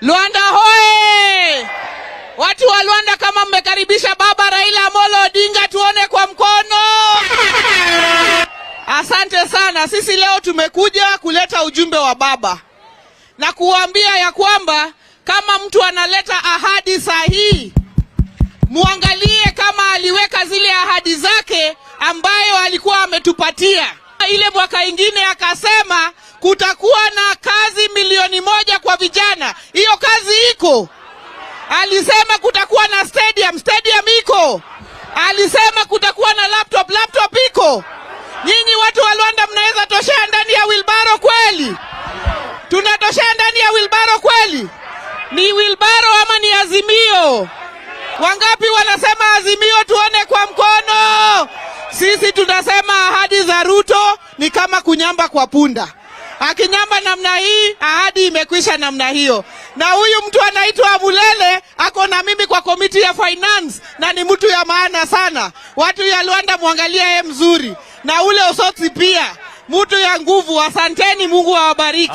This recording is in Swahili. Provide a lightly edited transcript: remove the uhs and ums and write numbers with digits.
Luanda hoye! Watu wa Luanda, kama mmekaribisha baba Raila Amolo Odinga, tuone kwa mkono. Asante sana. Sisi leo tumekuja kuleta ujumbe wa baba na kuambia ya kwamba kama mtu analeta ahadi sahihi, muangalie kama aliweka zile ahadi zake ambayo alikuwa ametupatia. Ile mwaka ingine akasema kutakuwa na kazi 1,000,000 kwa vijana. Hiyo kazi iko. Alisema kutakuwa na stadium iko. Alisema kutakuwa na laptop iko. Nyinyi watu wa Luanda mnaweza toshea ndani ya wilbaro kweli? Tunatoshea ndani ya wilbaro kweli? Ni wilbaro ama ni Azimio? Wangapi wanasema Azimio? Tuone kwa mkono. Sisi tunasema ahadi za Ruto ni kama kunyamba kwa punda. Akinyamba namna hii, ahadi imekwisha namna hiyo. Na huyu mtu anaitwa Mulele ako na mimi kwa komiti ya finance na ni mtu ya maana sana. Watu ya Luanda muangalia yeye mzuri. Na ule Osotsi pia mtu ya nguvu. Asanteni, Mungu awabariki.